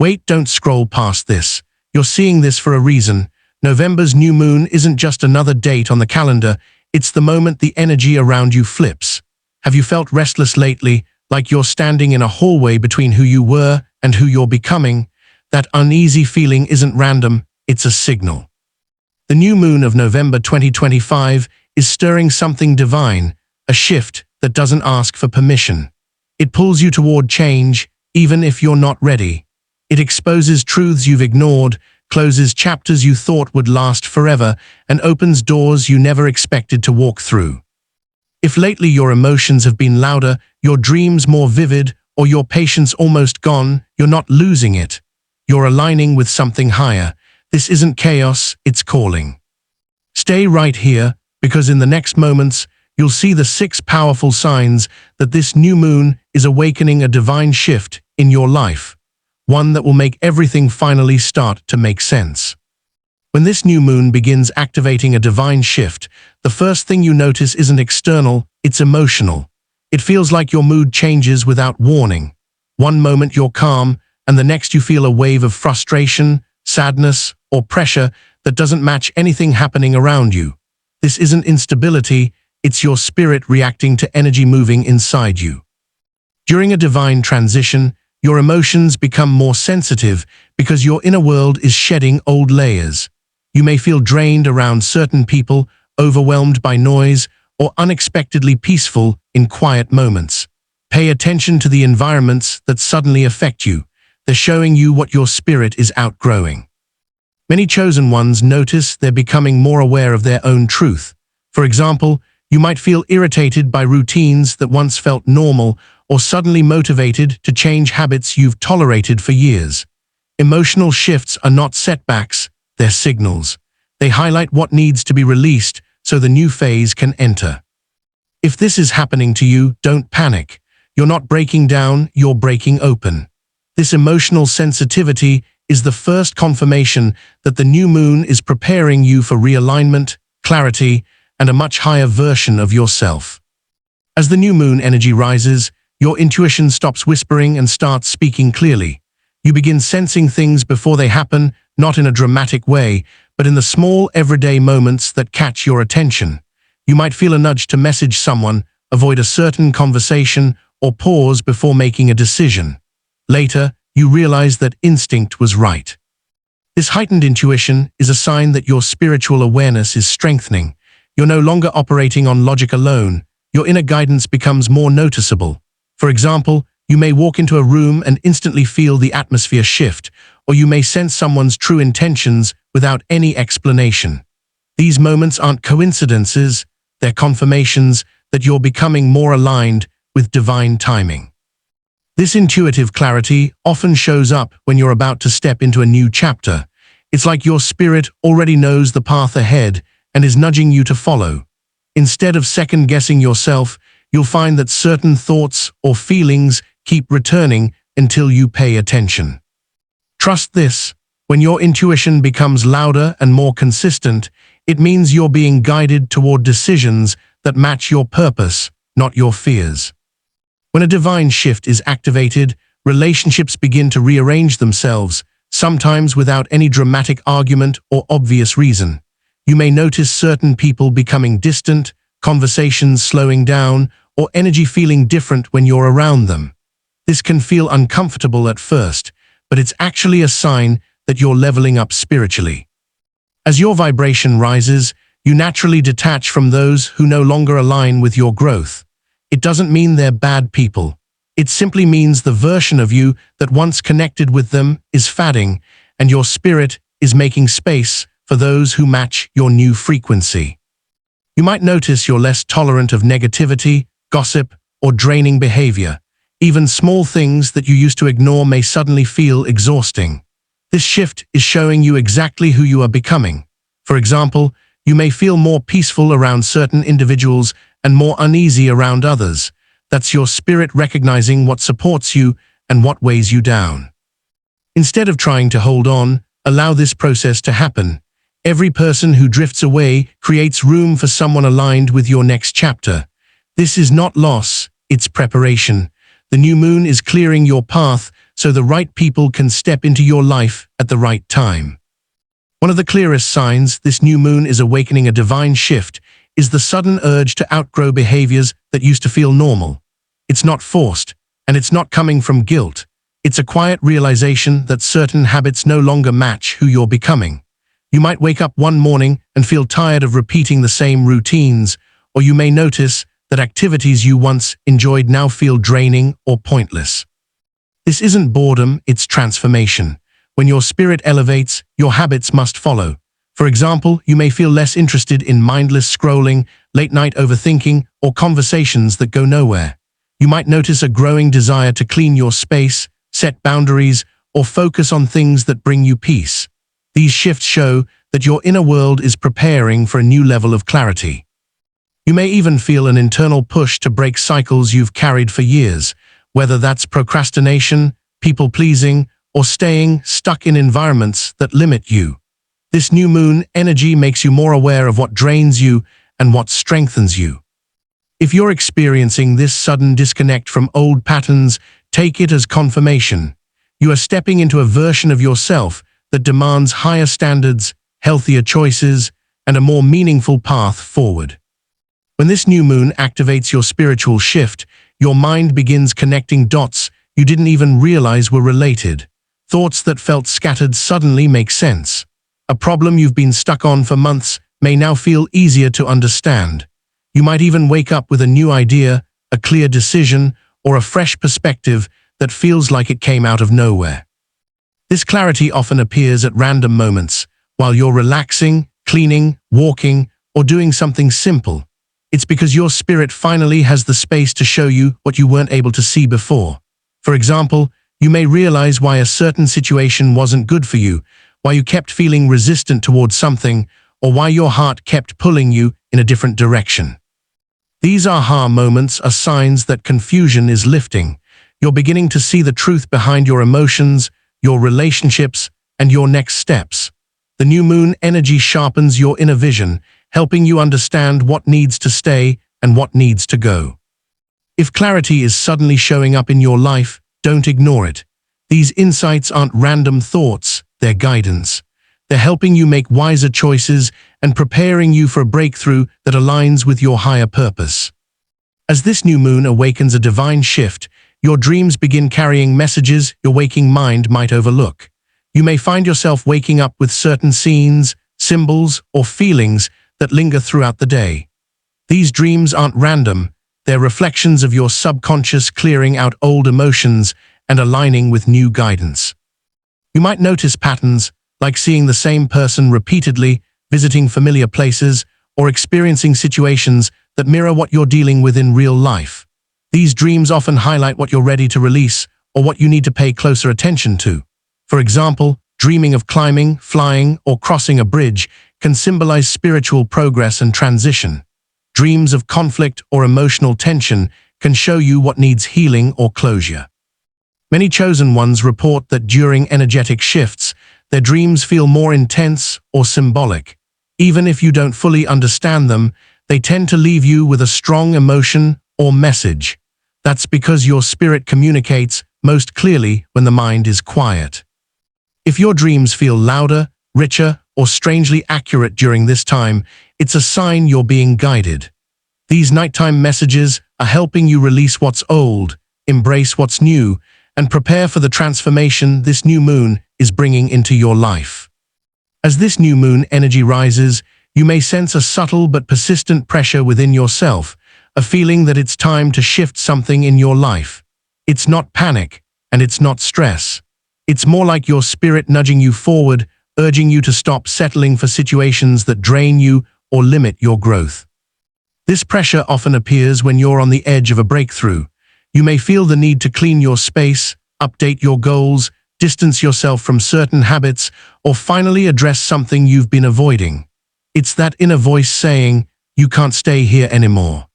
Wait, don't scroll past this. You're seeing this for a reason. November's new moon isn't just another date on the calendar, it's the moment the energy around you flips. Have you felt restless lately, like you're standing in a hallway between who you were and who you're becoming? That uneasy feeling isn't random, it's a signal. The new moon of November 2025 is stirring something divine, a shift that doesn't ask for permission. It pulls you toward change, even if you're not ready. It exposes truths you've ignored, closes chapters you thought would last forever, and opens doors you never expected to walk through. If lately your emotions have been louder, your dreams more vivid, or your patience almost gone, you're not losing it. You're aligning with something higher. This isn't chaos, it's calling. Stay right here, because in the next moments, you'll see the 6 powerful signs that this new moon is awakening a divine shift in your life, one that will make everything finally start to make sense. When this new moon begins activating a divine shift, the first thing you notice isn't external, it's emotional. It feels like your mood changes without warning. One moment you're calm, and the next you feel a wave of frustration, sadness, or pressure that doesn't match anything happening around you. This isn't instability, it's your spirit reacting to energy moving inside you. During a divine transition, your emotions become more sensitive because your inner world is shedding old layers. You may feel drained around certain people, overwhelmed by noise, or unexpectedly peaceful in quiet moments. Pay attention to the environments that suddenly affect you. They're showing you what your spirit is outgrowing. Many chosen ones notice they're becoming more aware of their own truth. For example, you might feel irritated by routines that once felt normal, or suddenly motivated to change habits you've tolerated for years. Emotional shifts are not setbacks, they're signals. They highlight what needs to be released so the new phase can enter. If this is happening to you, don't panic. You're not breaking down, you're breaking open. This emotional sensitivity is the first confirmation that the new moon is preparing you for realignment, clarity, and a much higher version of yourself. As the new moon energy rises, your intuition stops whispering and starts speaking clearly. You begin sensing things before they happen, not in a dramatic way, but in the small, everyday moments that catch your attention. You might feel a nudge to message someone, avoid a certain conversation, or pause before making a decision. Later, you realize that instinct was right. This heightened intuition is a sign that your spiritual awareness is strengthening. You're no longer operating on logic alone. Your inner guidance becomes more noticeable. For example, you may walk into a room and instantly feel the atmosphere shift, or you may sense someone's true intentions without any explanation. These moments aren't coincidences, they're confirmations that you're becoming more aligned with divine timing. This intuitive clarity often shows up when you're about to step into a new chapter. It's like your spirit already knows the path ahead and is nudging you to follow. Instead of second-guessing yourself, you'll find that certain thoughts or feelings keep returning until you pay attention. Trust this, when your intuition becomes louder and more consistent, it means you're being guided toward decisions that match your purpose, not your fears. When a divine shift is activated, relationships begin to rearrange themselves, sometimes without any dramatic argument or obvious reason. You may notice certain people becoming distant, conversations slowing down, or energy feeling different when you're around them. This can feel uncomfortable at first, but it's actually a sign that you're leveling up spiritually. As your vibration rises, you naturally detach from those who no longer align with your growth. It doesn't mean they're bad people. It simply means the version of you that once connected with them is fading, and your spirit is making space for those who match your new frequency. You might notice you're less tolerant of negativity, gossip, or draining behavior. Even small things that you used to ignore may suddenly feel exhausting. This shift is showing you exactly who you are becoming. For example, you may feel more peaceful around certain individuals and more uneasy around others. That's your spirit recognizing what supports you and what weighs you down. Instead of trying to hold on, allow this process to happen. Every person who drifts away creates room for someone aligned with your next chapter. This is not loss, it's preparation. The new moon is clearing your path so the right people can step into your life at the right time. One of the clearest signs this new moon is awakening a divine shift is the sudden urge to outgrow behaviors that used to feel normal. It's not forced, and it's not coming from guilt. It's a quiet realization that certain habits no longer match who you're becoming. You might wake up one morning and feel tired of repeating the same routines, or you may notice that activities you once enjoyed now feel draining or pointless. This isn't boredom, it's transformation. When your spirit elevates, your habits must follow. For example, you may feel less interested in mindless scrolling, late-night overthinking, or conversations that go nowhere. You might notice a growing desire to clean your space, set boundaries, or focus on things that bring you peace. These shifts show that your inner world is preparing for a new level of clarity. You may even feel an internal push to break cycles you've carried for years, whether that's procrastination, people-pleasing, or staying stuck in environments that limit you. This new moon energy makes you more aware of what drains you and what strengthens you. If you're experiencing this sudden disconnect from old patterns, take it as confirmation. You are stepping into a version of yourself that demands higher standards, healthier choices, and a more meaningful path forward. When this new moon activates your spiritual shift, your mind begins connecting dots you didn't even realize were related. Thoughts that felt scattered suddenly make sense. A problem you've been stuck on for months may now feel easier to understand. You might even wake up with a new idea, a clear decision, or a fresh perspective that feels like it came out of nowhere. This clarity often appears at random moments, while you're relaxing, cleaning, walking, or doing something simple. It's because your spirit finally has the space to show you what you weren't able to see before. For example, you may realize why a certain situation wasn't good for you, why you kept feeling resistant towards something, or why your heart kept pulling you in a different direction. These aha moments are signs that confusion is lifting. You're beginning to see the truth behind your emotions, your relationships, and your next steps. The new moon energy sharpens your inner vision, helping you understand what needs to stay and what needs to go. If clarity is suddenly showing up in your life, don't ignore it. These insights aren't random thoughts, they're guidance. They're helping you make wiser choices and preparing you for a breakthrough that aligns with your higher purpose. As this new moon awakens a divine shift, your dreams begin carrying messages your waking mind might overlook. You may find yourself waking up with certain scenes, symbols, or feelings that linger throughout the day. These dreams aren't random, they're reflections of your subconscious clearing out old emotions and aligning with new guidance. You might notice patterns, like seeing the same person repeatedly, visiting familiar places, or experiencing situations that mirror what you're dealing with in real life. These dreams often highlight what you're ready to release or what you need to pay closer attention to. For example, dreaming of climbing, flying, or crossing a bridge can symbolize spiritual progress and transition. Dreams of conflict or emotional tension can show you what needs healing or closure. Many chosen ones report that during energetic shifts, their dreams feel more intense or symbolic. Even if you don't fully understand them, they tend to leave you with a strong emotion or message. That's because your spirit communicates most clearly when the mind is quiet. If your dreams feel louder, richer, or strangely accurate during this time, it's a sign you're being guided. These nighttime messages are helping you release what's old, embrace what's new, and prepare for the transformation this new moon is bringing into your life. As this new moon energy rises, you may sense a subtle but persistent pressure within yourself, a feeling that it's time to shift something in your life. It's not panic, and it's not stress. It's more like your spirit nudging you forward, urging you to stop settling for situations that drain you or limit your growth. This pressure often appears when you're on the edge of a breakthrough. You may feel the need to clean your space, update your goals, distance yourself from certain habits, or finally address something you've been avoiding. It's that inner voice saying, "You can't stay here anymore."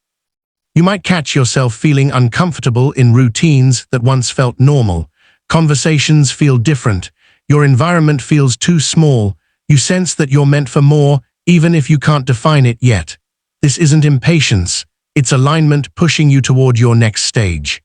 You might catch yourself feeling uncomfortable in routines that once felt normal. Conversations feel different. Your environment feels too small. You sense that you're meant for more, even if you can't define it yet. This isn't impatience. It's alignment pushing you toward your next stage.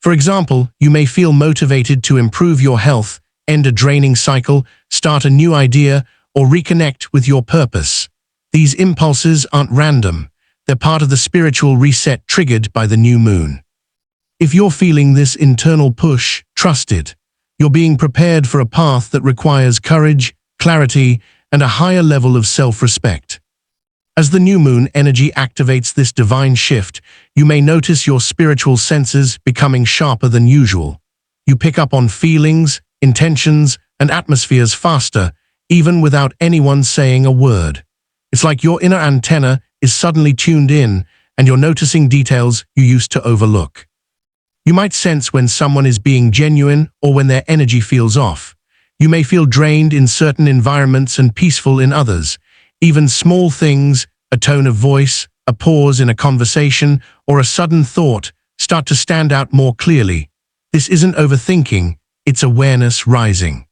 For example, you may feel motivated to improve your health, end a draining cycle, start a new idea, or reconnect with your purpose. These impulses aren't random. They're part of the spiritual reset triggered by the new moon. If you're feeling this internal push, trust it. You're being prepared for a path that requires courage, clarity, and a higher level of self-respect. As the new moon energy activates this divine shift, you may notice your spiritual senses becoming sharper than usual. You pick up on feelings, intentions, and atmospheres faster, even without anyone saying a word. It's like your inner antenna is suddenly tuned in, and you're noticing details you used to overlook. You might sense when someone is being genuine or when their energy feels off. You may feel drained in certain environments and peaceful in others. Even small things, a tone of voice, a pause in a conversation, or a sudden thought, start to stand out more clearly. This isn't overthinking, it's awareness rising.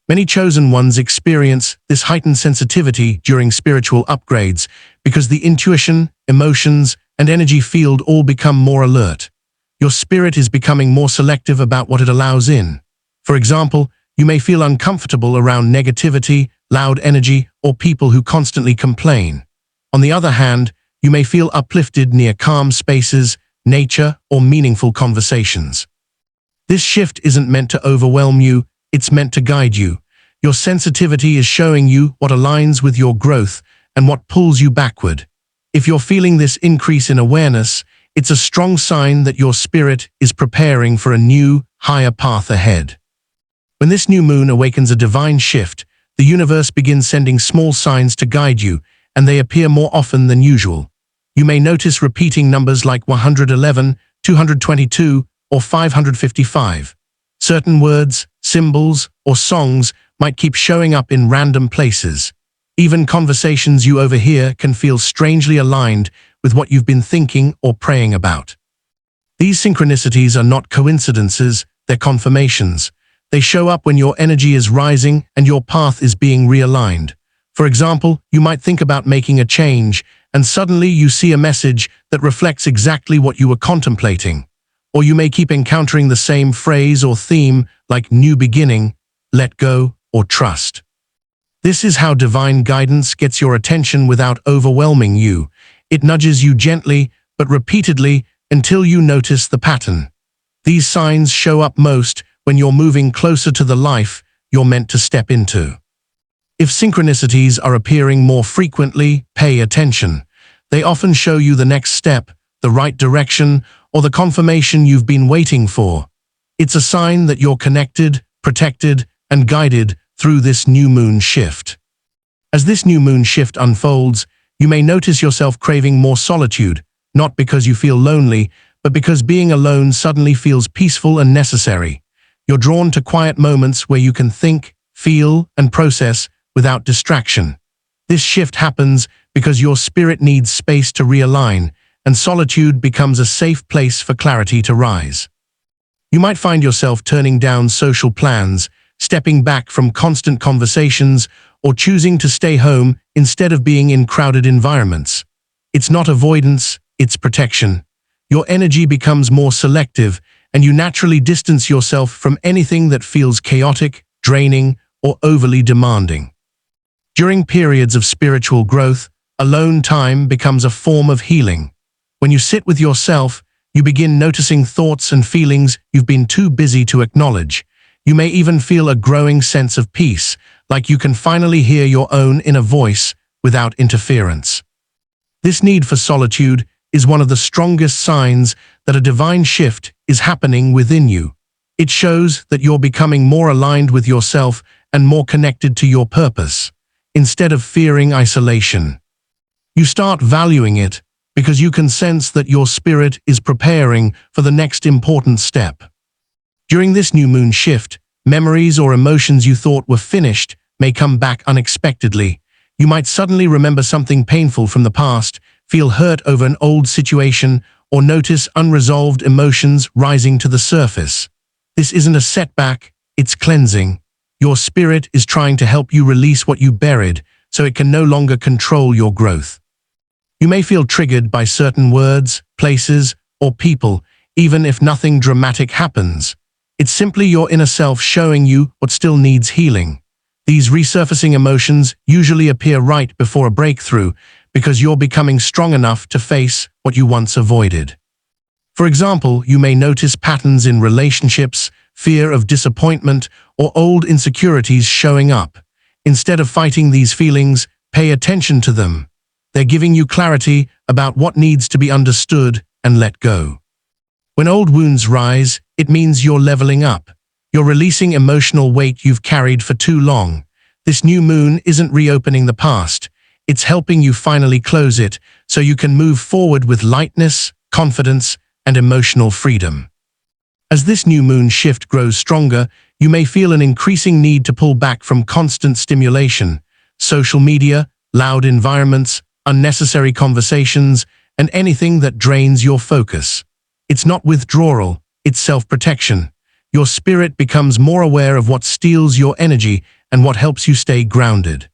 Many chosen ones experience this heightened sensitivity during spiritual upgrades because the intuition, emotions, and energy field all become more alert. Your spirit is becoming more selective about what it allows in. For example, you may feel uncomfortable around negativity, loud energy, or people who constantly complain. On the other hand, you may feel uplifted near calm spaces, nature, or meaningful conversations. This shift isn't meant to overwhelm you, it's meant to guide you. Your sensitivity is showing you what aligns with your growth and what pulls you backward. If you're feeling this increase in awareness, it's a strong sign that your spirit is preparing for a new, higher path ahead. When this new moon awakens a divine shift, the universe begins sending small signs to guide you, and they appear more often than usual. You may notice repeating numbers like 111, 222, or 555. Certain words, symbols, or songs might keep showing up in random places. Even conversations you overhear can feel strangely aligned with what you've been thinking or praying about. These synchronicities are not coincidences, they're confirmations. They show up when your energy is rising and your path is being realigned. For example, you might think about making a change, and suddenly you see a message that reflects exactly what you were contemplating. Or you may keep encountering the same phrase or theme like new beginning, let go, or trust. This is how divine guidance gets your attention without overwhelming you. It nudges you gently, but repeatedly, until you notice the pattern. These signs show up most when you're moving closer to the life you're meant to step into. If synchronicities are appearing more frequently, pay attention. They often show you the next step, the right direction, or the confirmation you've been waiting for. It's a sign that you're connected, protected, and guided through this new moon shift. As this new moon shift unfolds, you may notice yourself craving more solitude, not because you feel lonely, but because being alone suddenly feels peaceful and necessary. You're drawn to quiet moments where you can think, feel, and process without distraction. This shift happens because your spirit needs space to realign, and solitude becomes a safe place for clarity to rise. You might find yourself turning down social plans, stepping back from constant conversations, or choosing to stay home instead of being in crowded environments. It's not avoidance, it's protection. Your energy becomes more selective, and you naturally distance yourself from anything that feels chaotic, draining, or overly demanding. During periods of spiritual growth, alone time becomes a form of healing. When you sit with yourself, you begin noticing thoughts and feelings you've been too busy to acknowledge. You may even feel a growing sense of peace, like you can finally hear your own inner voice without interference. This need for solitude is one of the strongest signs that a divine shift is happening within you. It shows that you're becoming more aligned with yourself and more connected to your purpose. Instead of fearing isolation, you start valuing it because you can sense that your spirit is preparing for the next important step. During this new moon shift, memories or emotions you thought were finished may come back unexpectedly. You might suddenly remember something painful from the past, feel hurt over an old situation, or notice unresolved emotions rising to the surface. This isn't a setback, it's cleansing. Your spirit is trying to help you release what you buried so it can no longer control your growth. You may feel triggered by certain words, places, or people, even if nothing dramatic happens. It's simply your inner self showing you what still needs healing. These resurfacing emotions usually appear right before a breakthrough because you're becoming strong enough to face what you once avoided. For example, you may notice patterns in relationships, fear of disappointment, or old insecurities showing up. Instead of fighting these feelings, pay attention to them. They're giving you clarity about what needs to be understood and let go. When old wounds rise, it means you're leveling up. You're releasing emotional weight you've carried for too long. This new moon isn't reopening the past. It's helping you finally close it so you can move forward with lightness, confidence, and emotional freedom. As this new moon shift grows stronger, you may feel an increasing need to pull back from constant stimulation, social media, loud environments, unnecessary conversations, and anything that drains your focus. It's not withdrawal, it's self-protection. Your spirit becomes more aware of what steals your energy and what helps you stay grounded.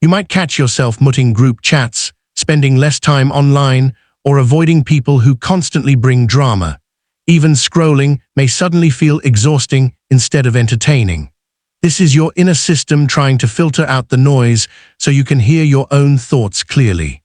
You might catch yourself muting group chats, spending less time online, or avoiding people who constantly bring drama. Even scrolling may suddenly feel exhausting instead of entertaining. This is your inner system trying to filter out the noise so you can hear your own thoughts clearly.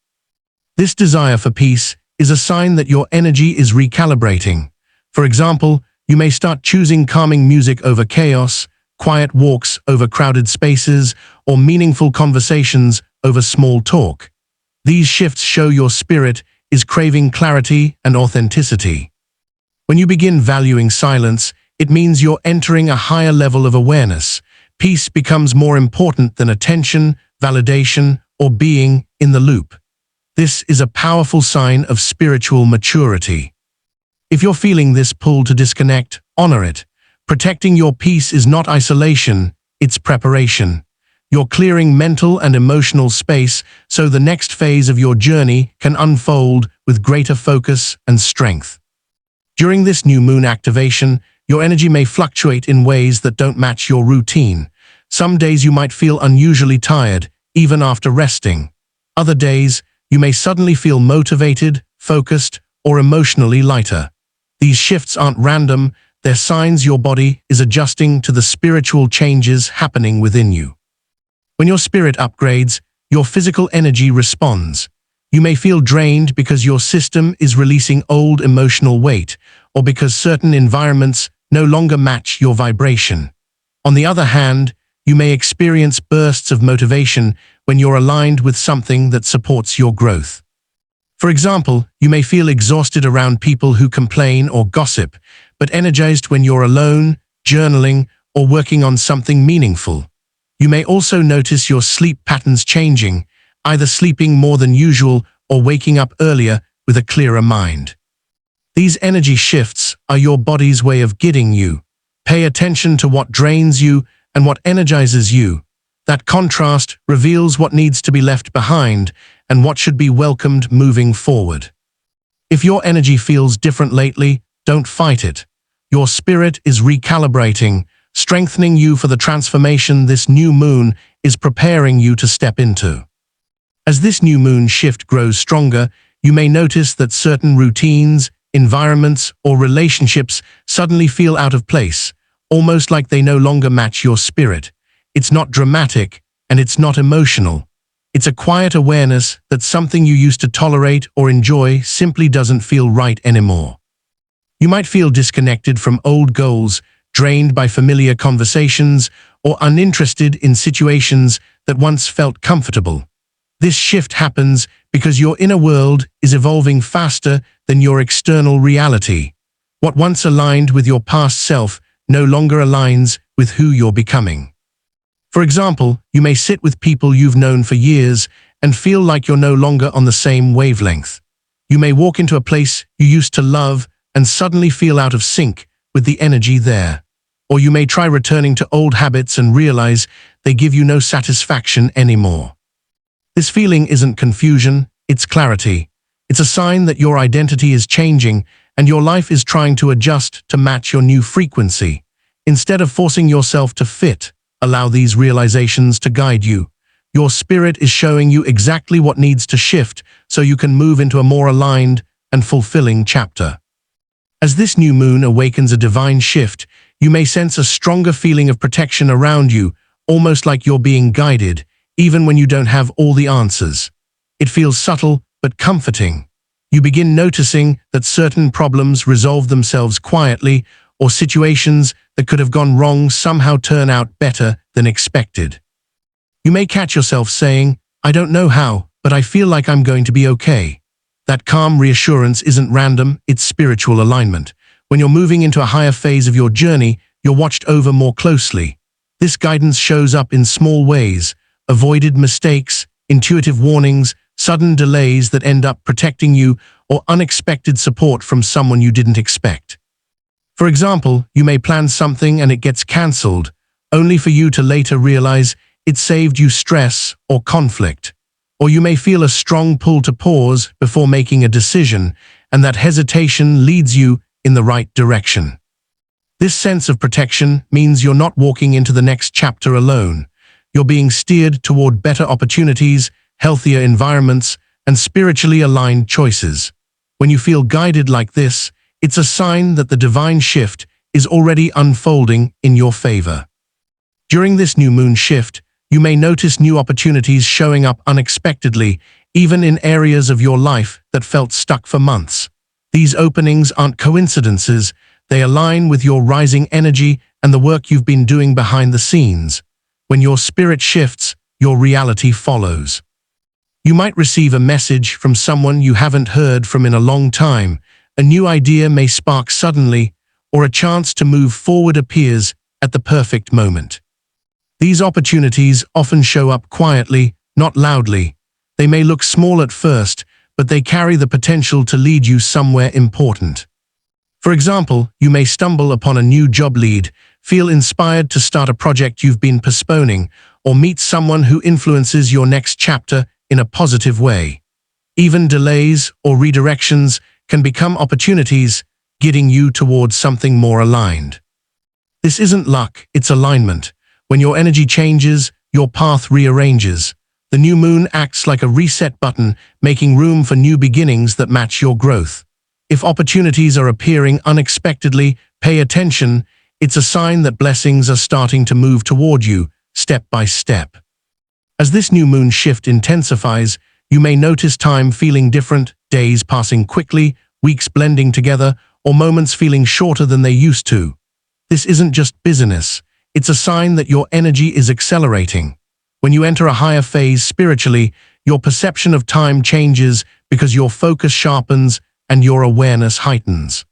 This desire for peace is a sign that your energy is recalibrating. For example, you may start choosing calming music over chaos, quiet walks over crowded spaces, or meaningful conversations over small talk. These shifts show your spirit is craving clarity and authenticity. When you begin valuing silence, it means you're entering a higher level of awareness. Peace becomes more important than attention, validation, or being in the loop. This is a powerful sign of spiritual maturity. If you're feeling this pull to disconnect, honor it. Protecting your peace is not isolation, it's preparation. You're clearing mental and emotional space so the next phase of your journey can unfold with greater focus and strength. During this new moon activation, your energy may fluctuate in ways that don't match your routine. Some days you might feel unusually tired, even after resting. Other days, you may suddenly feel motivated, focused, or emotionally lighter. These shifts aren't random, they're signs your body is adjusting to the spiritual changes happening within you. When your spirit upgrades, your physical energy responds. You may feel drained because your system is releasing old emotional weight, or because certain environments no longer match your vibration. On the other hand, you may experience bursts of motivation when you're aligned with something that supports your growth. For example, you may feel exhausted around people who complain or gossip, but energized when you're alone, journaling, or working on something meaningful. You may also notice your sleep patterns changing, either sleeping more than usual or waking up earlier with a clearer mind. These energy shifts are your body's way of guiding you. Pay attention to what drains you and what energizes you. That contrast reveals what needs to be left behind and what should be welcomed moving forward. If your energy feels different lately, don't fight it. Your spirit is recalibrating, strengthening you for the transformation this new moon is preparing you to step into. As this new moon shift grows stronger, you may notice that certain routines, environments, or relationships suddenly feel out of place, almost like they no longer match your spirit. It's not dramatic, and it's not emotional. It's a quiet awareness that something you used to tolerate or enjoy simply doesn't feel right anymore. You might feel disconnected from old goals, drained by familiar conversations, or uninterested in situations that once felt comfortable. This shift happens because your inner world is evolving faster than your external reality. What once aligned with your past self no longer aligns with who you're becoming. For example, you may sit with people you've known for years and feel like you're no longer on the same wavelength. You may walk into a place you used to love and suddenly feel out of sync with the energy there. Or you may try returning to old habits and realize they give you no satisfaction anymore. This feeling isn't confusion, it's clarity. It's a sign that your identity is changing and your life is trying to adjust to match your new frequency. Instead of forcing yourself to fit, allow these realizations to guide you. Your spirit is showing you exactly what needs to shift so you can move into a more aligned and fulfilling chapter. As this new moon awakens a divine shift, you may sense a stronger feeling of protection around you, almost like you're being guided, even when you don't have all the answers. It feels subtle but comforting. You begin noticing that certain problems resolve themselves quietly, or situations that could have gone wrong somehow turn out better than expected. You may catch yourself saying, "I don't know how, but I feel like I'm going to be okay." That calm reassurance isn't random, it's spiritual alignment. When you're moving into a higher phase of your journey, you're watched over more closely. This guidance shows up in small ways: avoided mistakes, intuitive warnings, sudden delays that end up protecting you, or unexpected support from someone you didn't expect. For example, you may plan something and it gets cancelled, only for you to later realize it saved you stress or conflict. Or you may feel a strong pull to pause before making a decision, and that hesitation leads you in the right direction. This sense of protection means you're not walking into the next chapter alone. You're being steered toward better opportunities, healthier environments, and spiritually aligned choices. When you feel guided like this, it's a sign that the divine shift is already unfolding in your favor. During this new moon shift, you may notice new opportunities showing up unexpectedly, even in areas of your life that felt stuck for months. These openings aren't coincidences, they align with your rising energy and the work you've been doing behind the scenes. When your spirit shifts, your reality follows. You might receive a message from someone you haven't heard from in a long time, a new idea may spark suddenly, or a chance to move forward appears at the perfect moment. These opportunities often show up quietly, not loudly. They may look small at first, but they carry the potential to lead you somewhere important. For example, you may stumble upon a new job lead, feel inspired to start a project you've been postponing, or meet someone who influences your next chapter in a positive way. Even delays or redirections can become opportunities, guiding you towards something more aligned. This isn't luck, it's alignment. When your energy changes, your path rearranges. The new moon acts like a reset button, making room for new beginnings that match your growth. If opportunities are appearing unexpectedly, pay attention. It's a sign that blessings are starting to move toward you, step by step. As this new moon shift intensifies, you may notice time feeling different, days passing quickly, weeks blending together, or moments feeling shorter than they used to. This isn't just busyness. It's a sign that your energy is accelerating. When you enter a higher phase spiritually, your perception of time changes because your focus sharpens and your awareness heightens.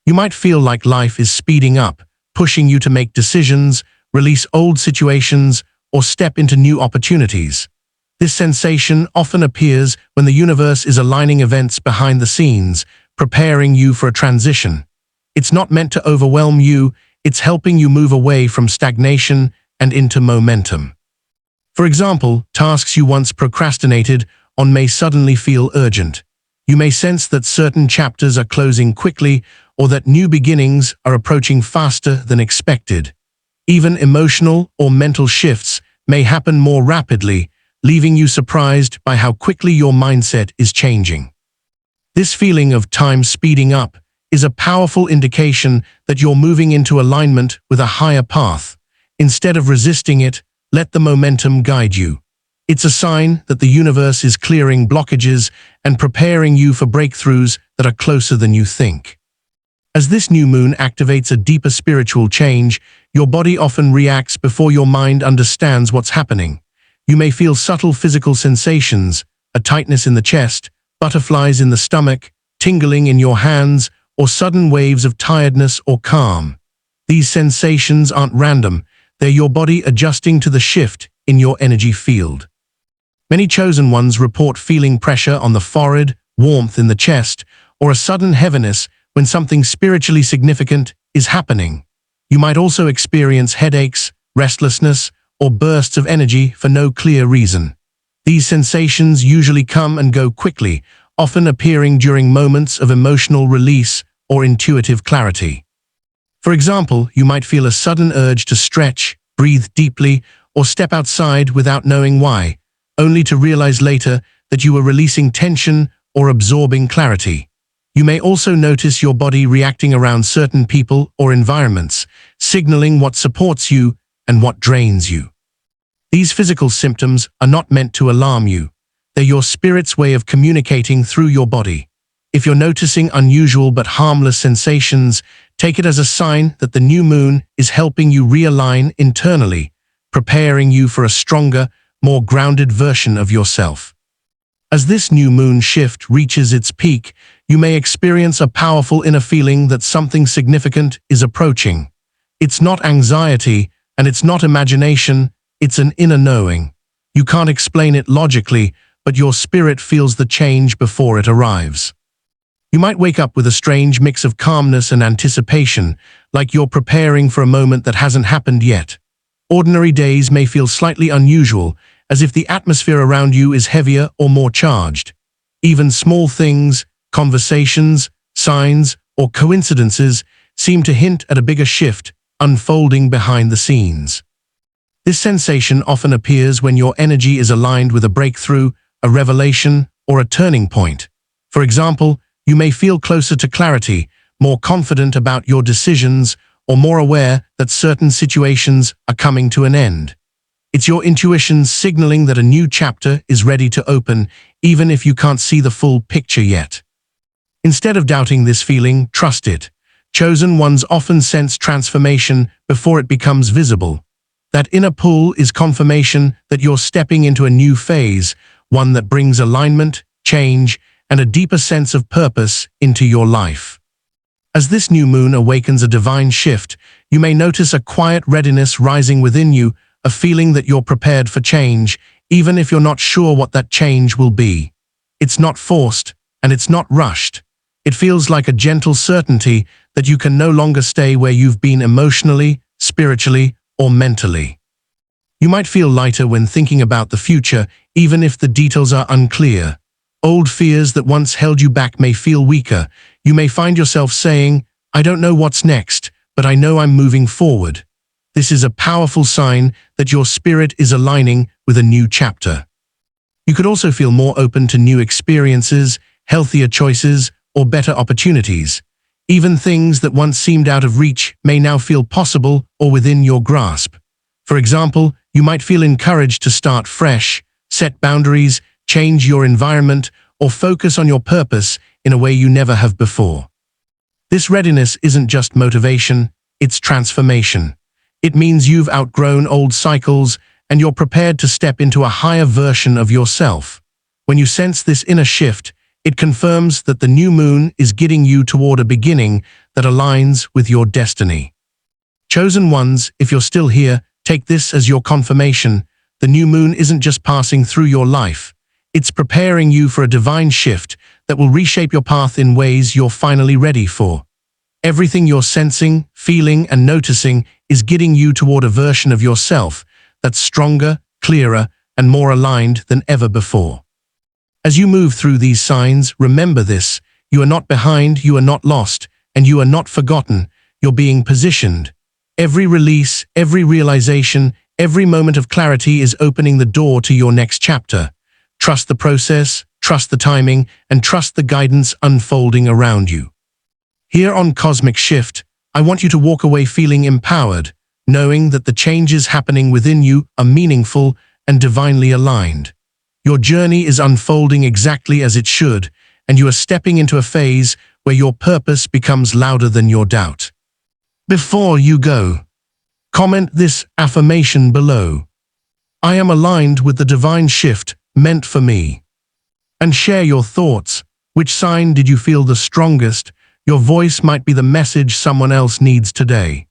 You might feel like life is speeding up, pushing you to make decisions, release old situations, or step into new opportunities. This sensation often appears when the universe is aligning events behind the scenes, preparing you for a transition. It's not meant to overwhelm you, it's helping you move away from stagnation and into momentum. For example, tasks you once procrastinated on may suddenly feel urgent. You may sense that certain chapters are closing quickly or that new beginnings are approaching faster than expected. Even emotional or mental shifts may happen more rapidly, leaving you surprised by how quickly your mindset is changing. This feeling of time speeding up is a powerful indication that you're moving into alignment with a higher path. Instead of resisting it, let the momentum guide you. It's a sign that the universe is clearing blockages and preparing you for breakthroughs that are closer than you think. As this new moon activates a deeper spiritual change, your body often reacts before your mind understands what's happening. You may feel subtle physical sensations, a tightness in the chest, butterflies in the stomach, tingling in your hands, or sudden waves of tiredness or calm. These sensations aren't random, they're your body adjusting to the shift in your energy field. Many chosen ones report feeling pressure on the forehead, warmth in the chest, or a sudden heaviness when something spiritually significant is happening. You might also experience headaches, restlessness, or bursts of energy for no clear reason. These sensations usually come and go quickly, often appearing during moments of emotional release or intuitive clarity. For example, you might feel a sudden urge to stretch, breathe deeply, or step outside without knowing why, only to realize later that you were releasing tension or absorbing clarity. You may also notice your body reacting around certain people or environments, signaling what supports you and what drains you. These physical symptoms are not meant to alarm you. They're your spirit's way of communicating through your body. If you're noticing unusual but harmless sensations, take it as a sign that the new moon is helping you realign internally, preparing you for a stronger, more grounded version of yourself. As this new moon shift reaches its peak, you may experience a powerful inner feeling that something significant is approaching. It's not anxiety, and it's not imagination, it's an inner knowing. You can't explain it logically, but your spirit feels the change before it arrives. You might wake up with a strange mix of calmness and anticipation, like you're preparing for a moment that hasn't happened yet. Ordinary days may feel slightly unusual, as if the atmosphere around you is heavier or more charged. Even small things, conversations, signs, or coincidences seem to hint at a bigger shift unfolding behind the scenes. This sensation often appears when your energy is aligned with a breakthrough, a revelation, or a turning point. For example, you may feel closer to clarity, more confident about your decisions, or more aware that certain situations are coming to an end. It's your intuition signaling that a new chapter is ready to open, even if you can't see the full picture yet. Instead of doubting this feeling, trust it. Chosen ones often sense transformation before it becomes visible. That inner pull is confirmation that you're stepping into a new phase, one that brings alignment, change, and a deeper sense of purpose into your life. As this new moon awakens a divine shift, you may notice a quiet readiness rising within you, a feeling that you're prepared for change, even if you're not sure what that change will be. It's not forced, and it's not rushed. It feels like a gentle certainty that you can no longer stay where you've been emotionally, spiritually, or mentally. You might feel lighter when thinking about the future, even if the details are unclear. Old fears that once held you back may feel weaker. You may find yourself saying, "I don't know what's next, but I know I'm moving forward." This is a powerful sign that your spirit is aligning with a new chapter. You could also feel more open to new experiences, healthier choices, or better opportunities. Even things that once seemed out of reach may now feel possible or within your grasp. For example, you might feel encouraged to start fresh, set boundaries, change your environment, or focus on your purpose in a way you never have before. This readiness isn't just motivation, it's transformation. It means you've outgrown old cycles and you're prepared to step into a higher version of yourself. When you sense this inner shift, it confirms that the new moon is guiding you toward a beginning that aligns with your destiny. Chosen ones, if you're still here, take this as your confirmation. The new moon isn't just passing through your life. It's preparing you for a divine shift that will reshape your path in ways you're finally ready for. Everything you're sensing, feeling, and noticing is guiding you toward a version of yourself that's stronger, clearer, and more aligned than ever before. As you move through these signs, remember this: you are not behind, you are not lost, and you are not forgotten. You're being positioned. Every release, every realization, every moment of clarity is opening the door to your next chapter. Trust the process, trust the timing, and trust the guidance unfolding around you. Here on Cosmic Shift, I want you to walk away feeling empowered, knowing that the changes happening within you are meaningful and divinely aligned. Your journey is unfolding exactly as it should, and you are stepping into a phase where your purpose becomes louder than your doubt. Before you go, comment this affirmation below: "I am aligned with the divine shift meant for me." And share your thoughts. Which sign did you feel the strongest? Your voice might be the message someone else needs today.